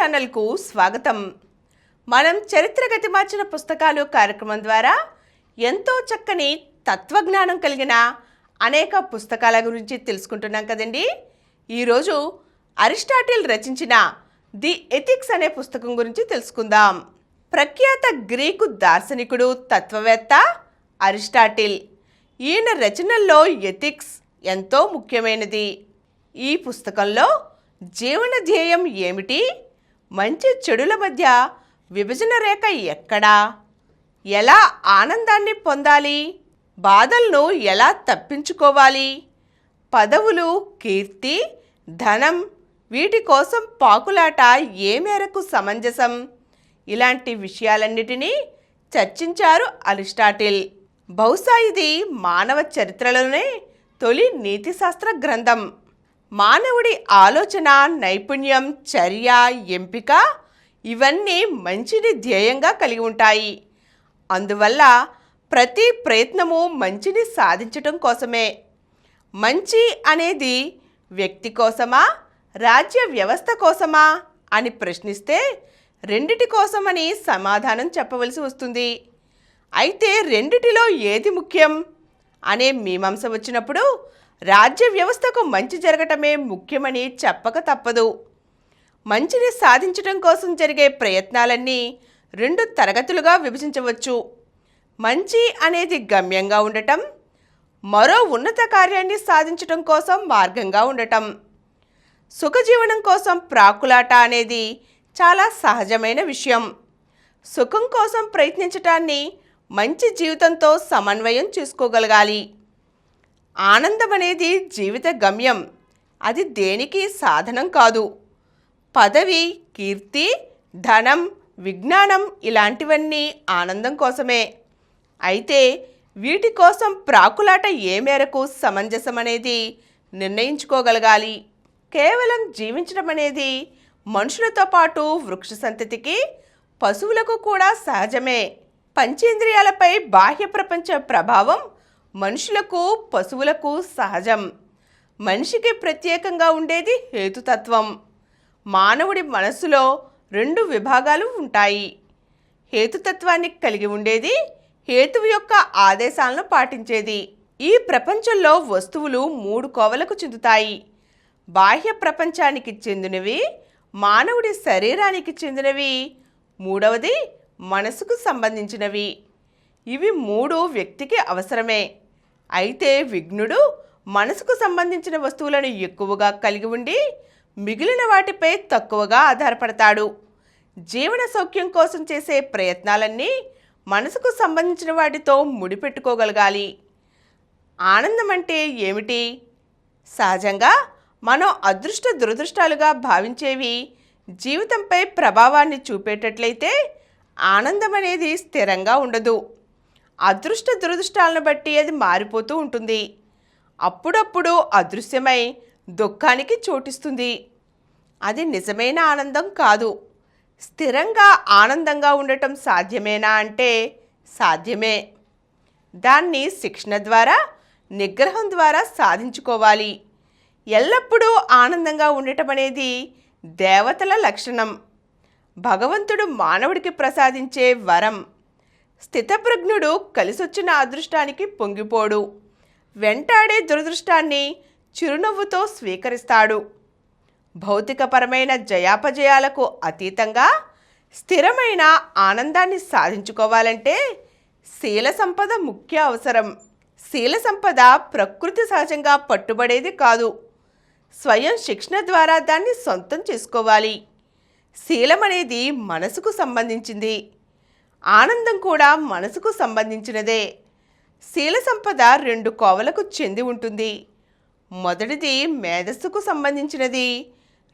ఛానల్కు స్వాగతం. మనం చరిత్ర గతి మార్చిన పుస్తకాలు కార్యక్రమం ద్వారా ఎంతో చక్కని తత్వజ్ఞానం కలిగిన అనేక పుస్తకాల గురించి తెలుసుకుంటున్నాం కదండి. ఈరోజు అరిస్టాటిల్ రచించిన ది ఎథిక్స్ అనే పుస్తకం గురించి తెలుసుకుందాం. ప్రఖ్యాత గ్రీకు దార్శనికుడు, తత్వవేత్త అరిస్టాటిల్. ఈయన రచనల్లో ఎథిక్స్ ఎంతో ముఖ్యమైనది. ఈ పుస్తకంలో జీవన ధ్యేయం ఏమిటి, మంచి చెడుల మధ్య విభజన రేఖ ఎక్కడా, ఎలా ఆనందాన్ని పొందాలి, బాధలను ఎలా తప్పించుకోవాలి, పదవులు, కీర్తి, ధనం వీటి కోసం పాకులాట ఏ మేరకు సమంజసం, ఇలాంటి విషయాలన్నిటినీ చర్చించారు అరిస్టాటిల్. బహుశా ఇది మానవ చరిత్రలోనే తొలి నీతిశాస్త్ర గ్రంథం. మానవుడి ఆలోచన, నైపుణ్యం, చర్య, ఎంపిక ఇవన్నీ మంచిని ధ్యేయంగా కలిగి ఉంటాయి. అందువల్ల ప్రతి ప్రయత్నము మంచిని సాధించటం కోసమే. మంచి అనేది వ్యక్తి కోసమా, రాజ్య వ్యవస్థ కోసమా అని ప్రశ్నిస్తే రెండిటి కోసమని సమాధానం చెప్పవలసి వస్తుంది. అయితే రెండిటిలో ఏది ముఖ్యం అనే మీమాంస వచ్చినప్పుడు రాజ్య వ్యవస్థకు మంచి జరగటమే ముఖ్యమని చెప్పక తప్పదు. మంచిని సాధించటం కోసం జరిగే ప్రయత్నాలన్నీ రెండు తరగతులుగా విభజించవచ్చు. మంచి అనేది గమ్యంగా ఉండటం, మరో ఉన్నత కార్యాన్ని సాధించటం కోసం మార్గంగా ఉండటం. సుఖజీవనం కోసం ప్రాకులాట అనేది చాలా సహజమైన విషయం. సుఖం కోసం ప్రయత్నించటాన్ని మంచి జీవితంతో సమన్వయం చేసుకోగలగాలి. ఆనందం అనేది జీవిత గమ్యం, అది దేనికి సాధనం కాదు. పదవి, కీర్తి, ధనం, విజ్ఞానం ఇలాంటివన్నీ ఆనందం కోసమే. అయితే వీటి కోసం ప్రాకులాట ఏ మేరకు సమంజసం అనేది నిర్ణయించుకోగలగాలి. కేవలం జీవించడం అనేది మనుషులతో పాటు వృక్ష సంతతికి, పశువులకు కూడా సహజమే. పంచేంద్రియాలపై బాహ్య ప్రపంచ ప్రభావం మనుషులకు, పశువులకు సహజం. మనిషికి ప్రత్యేకంగా ఉండేది హేతుతత్వం. మానవుడి మనస్సులో రెండు విభాగాలు ఉంటాయి. హేతుతత్వాన్ని కలిగి ఉండేది, హేతువు యొక్క ఆదేశాలను పాటించేది. ఈ ప్రపంచంలో వస్తువులు మూడు కోవలకు చెందుతాయి. బాహ్య ప్రపంచానికి చెందినవి, మానవుడి శరీరానికి చెందినవి, మూడవది మనసుకు సంబంధించినవి. ఇవి మూడు వ్యక్తికి అవసరమే. అయితే విజ్ఞుడు మనసుకు సంబంధించిన వస్తువులను ఎక్కువగా కలిగి ఉండి మిగిలిన వాటిపై తక్కువగా ఆధారపడతాడు. జీవన సౌఖ్యం కోసం చేసే ప్రయత్నాలన్నీ మనసుకు సంబంధించిన వాటితో ముడిపెట్టుకోగలగాలి. ఆనందం అంటే ఏమిటి? సహజంగా మనం అదృష్ట దురదృష్టాలుగా భావించేవి జీవితంపై ప్రభావాన్ని చూపేటట్లయితే ఆనందం అనేది స్థిరంగా ఉండదు. అదృష్ట దురదృష్టాలను బట్టి అది మారిపోతూ ఉంటుంది. అప్పుడప్పుడు అదృశ్యమై దుఃఖానికి చోటిస్తుంది. అది నిజమైన ఆనందం కాదు. స్థిరంగా ఆనందంగా ఉండటం సాధ్యమేనా అంటే సాధ్యమే. దాన్ని శిక్షణ ద్వారా, నిగ్రహం ద్వారా సాధించుకోవాలి. ఎల్లప్పుడూ ఆనందంగా ఉండటం అనేది దేవతల లక్షణం. భగవంతుడు మానవుడికి ప్రసాదించే వరం. స్థితప్రజ్ఞుడు కలిసొచ్చిన అదృష్టానికి పొంగిపోడు. వెంటాడే దురదృష్టాన్ని చిరునవ్వుతో స్వీకరిస్తాడు. భౌతికపరమైన జయాపజయాలకు అతీతంగా స్థిరమైన ఆనందాన్ని సాధించుకోవాలంటే శీల సంపద ముఖ్య అవసరం. శీల సంపద ప్రకృతి సహజంగా పట్టుబడేది కాదు. స్వయం శిక్షణ ద్వారా దాన్ని సొంతం చేసుకోవాలి. శీలం అనేది మనసుకు సంబంధించింది. ఆనందం కూడా మనసుకు సంబంధించినదే. శీల సంపద రెండు కోవలకు చెంది ఉంటుంది. మొదటిది మేధస్సుకు సంబంధించినది,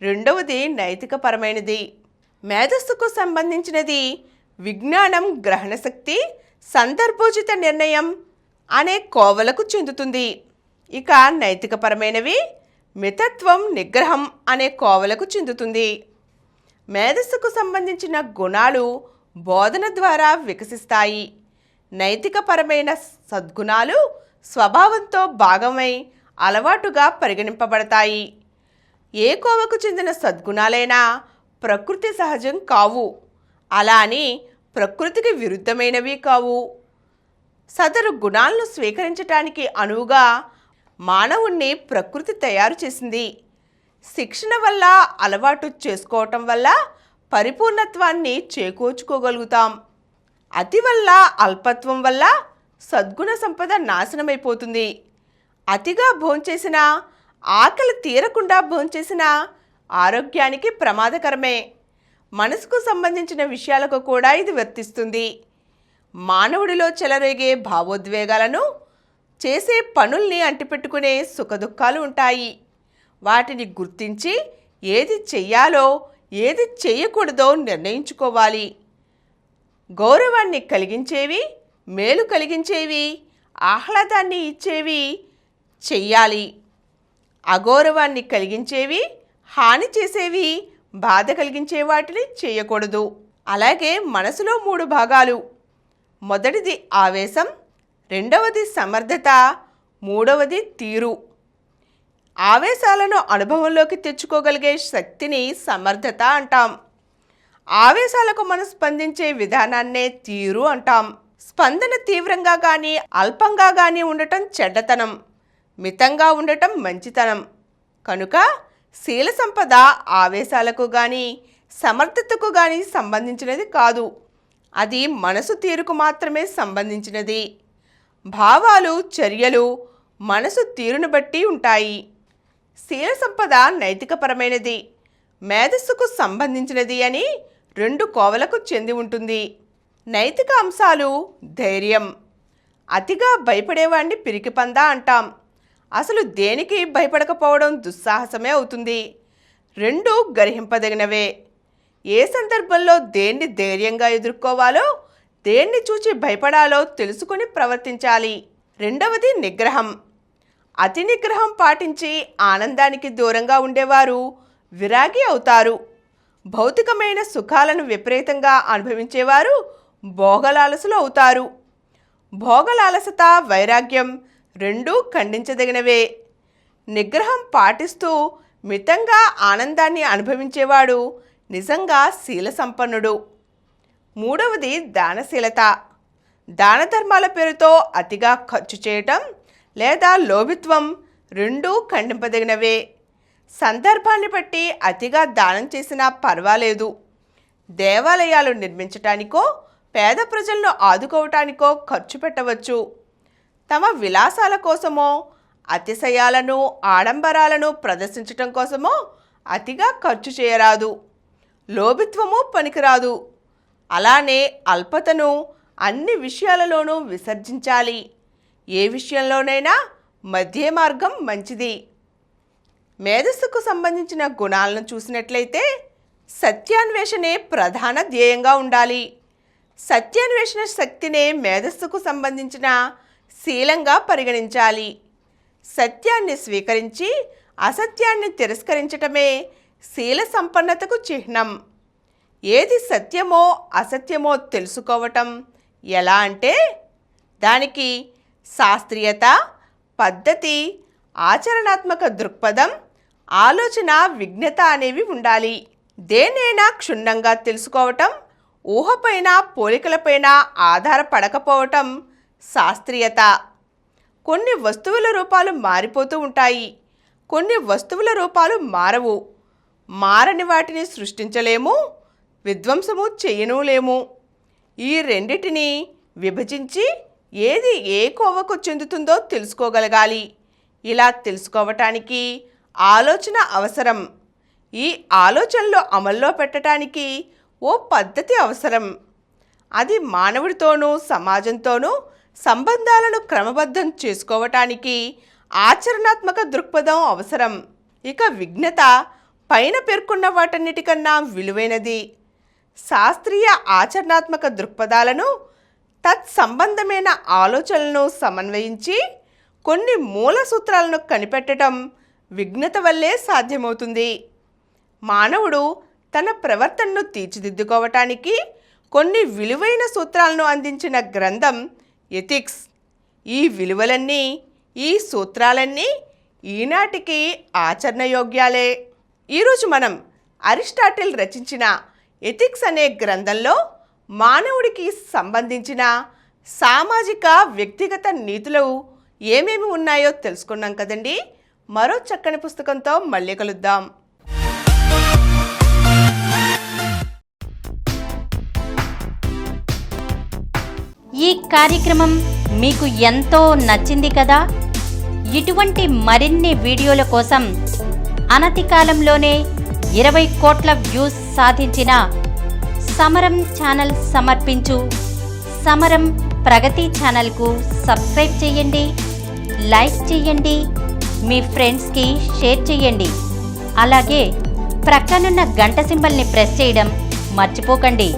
రెండవది నైతికపరమైనది. మేధస్సుకు సంబంధించినది విజ్ఞానం, గ్రహణశక్తి, సందర్భోచిత నిర్ణయం అనే కోవలకు చెందుతుంది. ఇక నైతికపరమైనవి మితత్వం, నిగ్రహం అనే కోవలకు చెందుతుంది. మేధస్సుకు సంబంధించిన గుణాలు బోధన ద్వారా వికసిస్తాయి. నైతికపరమైన సద్గుణాలు స్వభావంతో భాగమై అలవాటుగా పరిగణింపబడతాయి. ఏ కోవకు చెందిన సద్గుణాలైనా ప్రకృతి సహజం కావు, అలా అని ప్రకృతికి విరుద్ధమైనవి కావు. సదరు గుణాలను స్వీకరించటానికి అనువుగా మానవుణ్ణి ప్రకృతి తయారు చేసింది. శిక్షణ వల్ల, అలవాటు చేసుకోవటం వల్ల పరిపూర్ణత్వాన్ని చేకూర్చుకోగలుగుతాం. అతి వల్ల, అల్పత్వం వల్ల సద్గుణ సంపద నాశనమైపోతుంది. అతిగా భోంచేసినా, ఆకలి తీరకుండా భోంచేసినా ఆరోగ్యానికి ప్రమాదకరమే. మనసుకు సంబంధించిన విషయాలకు కూడా ఇది వర్తిస్తుంది. మానవుడిలో చెలరేగే భావోద్వేగాలను, చేసే పనుల్ని అంటిపెట్టుకునే సుఖదుఖాలు ఉంటాయి. వాటిని గుర్తించి ఏది చెయ్యాలో, ఏది చెయ్యకూడదో నిర్ణయించుకోవాలి. గౌరవాన్ని కలిగించేవి, మేలు కలిగించేవి, ఆహ్లాదాన్ని ఇచ్చేవి చెయ్యాలి. అగౌరవాన్ని కలిగించేవి, హాని చేసేవి, బాధ కలిగించే వాటిని చేయకూడదు. అలాగే మనసులో 3 భాగాలు. మొదటిది ఆవేశం, రెండవది సమర్థత, మూడవది తీరు. ఆవేశాలను అనుభవంలోకి తెచ్చుకోగలిగే శక్తిని సమర్థత అంటాం. ఆవేశాలకు మనం స్పందించే విధానాన్నే తీరు అంటాం. స్పందన తీవ్రంగా కానీ, అల్పంగా కానీ ఉండటం చెడ్డతనం, మితంగా ఉండటం మంచితనం. కనుక శీల సంపద ఆవేశాలకు కానీ, సమర్థతకు కానీ సంబంధించినది కాదు. అది మనసు తీరుకు మాత్రమే సంబంధించినది. భావాలు, చర్యలు మనసు తీరును బట్టి ఉంటాయి. శీల సంపద నైతికపరమైనది, మేధస్సుకు సంబంధించినది అని 2 కోవలకు చెంది ఉంటుంది. నైతిక అంశాలు ధైర్యం. అతిగా భయపడేవాడిని పిరికిపందా అంటాం. అసలు దేనికి భయపడకపోవడం దుస్సాహసమే అవుతుంది. 2 గర్హింపదగినవే. ఏ సందర్భంలో దేన్ని ధైర్యంగా ఎదుర్కోవాలో, దేన్ని చూచి భయపడాలో తెలుసుకుని ప్రవర్తించాలి. రెండవది నిగ్రహం. అతి నిగ్రహం పాటించి ఆనందానికి దూరంగా ఉండేవారు విరాగి అవుతారు. భౌతికమైన సుఖాలను విపరీతంగా అనుభవించేవారు భోగలాలసులు అవుతారు. భోగలాలసత, వైరాగ్యం 2 ఖండించదగినవే. నిగ్రహం పాటిస్తూ మితంగా ఆనందాన్ని అనుభవించేవాడు నిజంగా శీల సంపన్నుడు. మూడవది దానశీలత. దాన ధర్మాల పేరుతో అతిగా ఖర్చు చేయటం లేదా లోభిత్వం 2 ఖండింపదగినవే. సందర్భాన్ని బట్టి అతిగా దానం చేసినా పర్వాలేదు. దేవాలయాలు నిర్మించటానికో, పేద ప్రజలను ఆదుకోవటానికో ఖర్చు పెట్టవచ్చు. తమ విలాసాల కోసమో, అతిశయాలను, ఆడంబరాలను ప్రదర్శించటం కోసమో అతిగా ఖర్చు చేయరాదు. లోభిత్వము పనికిరాదు. అలానే అల్పతను అన్ని విషయాలలోనూ విసర్జించాలి. ఏ విషయంలోనైనా మధ్య మార్గం మంచిది. మేధస్సుకు సంబంధించిన గుణాలను చూసినట్లయితే సత్యాన్వేషణే ప్రధాన ధ్యేయంగా ఉండాలి. సత్యాన్వేషణ శక్తినే మేధస్సుకు సంబంధించిన శీలంగా పరిగణించాలి. సత్యాన్ని స్వీకరించి అసత్యాన్ని తిరస్కరించటమే శీల సంపన్నతకు చిహ్నం. ఏది సత్యమో అసత్యమో తెలుసుకోవటం ఎలా అంటే దానికి శాస్త్రీయత, పద్ధతి, ఆచరణాత్మక దృక్పథం, ఆలోచన, విజ్ఞత అనేవి ఉండాలి. దేనైనా క్షుణ్ణంగా తెలుసుకోవటం, ఊహపైన, పోలికలపైన ఆధారపడకపోవటం శాస్త్రీయత. కొన్ని వస్తువుల రూపాలు మారిపోతూ ఉంటాయి, కొన్ని వస్తువుల రూపాలు మారవు. మారని వాటిని సృష్టించలేము, విధ్వంసము చేయనులేము. ఈ రెండిటిని విభజించి ఏది ఏ కోవకు చెందుతుందో తెలుసుకోగలగాలి. ఇలా తెలుసుకోవటానికి ఆలోచన అవసరం. ఈ ఆలోచనలు అమల్లో పెట్టడానికి ఓ పద్ధతి అవసరం. అది మానవుడితోనూ సమాజంతోనూ సంబంధాలను క్రమబద్ధం చేసుకోవటానికి ఆచరణాత్మక దృక్పథం అవసరం. ఇక విజ్ఞత పైన పేర్కొన్న వాటన్నిటికన్నా విలువైనది. శాస్త్రీయ ఆచరణాత్మక దృక్పథాలను, తత్సంబంధమైన ఆలోచనలను సమన్వయించి కొన్ని మూల సూత్రాలను కనిపెట్టడం విజ్ఞత వల్లే సాధ్యమవుతుంది. మానవుడు తన ప్రవర్తనను తీర్చిదిద్దుకోవటానికి కొన్ని విలువైన సూత్రాలను అందించిన గ్రంథం ఎథిక్స్. ఈ విలువలన్నీ, ఈ సూత్రాలన్నీ ఈనాటికి ఆచరణయోగ్యాలే. ఈరోజు మనం అరిస్టాటిల్ రచించిన ఎథిక్స్ అనే గ్రంథంలో మానవుడికి సంబంధించిన సామాజిక వ్యక్తిగత నీతులు ఏమేమి ఉన్నాయో తెలుసుకున్నాం కదండి. మరో చక్కని పుస్తకంతో మళ్ళీ కలుద్దాం. ఈ కార్యక్రమం మీకు ఎంతో నచ్చింది కదా. ఇటువంటి మరిన్ని వీడియోల కోసం అనతి కాలంలోనే 20 కోట్ల వ్యూస్ సాధించిన సమరం ఛానల్ సమర్పించు సమరం ప్రగతి ఛానల్కు సబ్స్క్రైబ్ చేయండి, లైక్ చేయండి, మీ ఫ్రెండ్స్కి షేర్ చేయండి. అలాగే ప్రక్కనున్న గంట సింబల్ని ప్రెస్ చేయడం మర్చిపోకండి.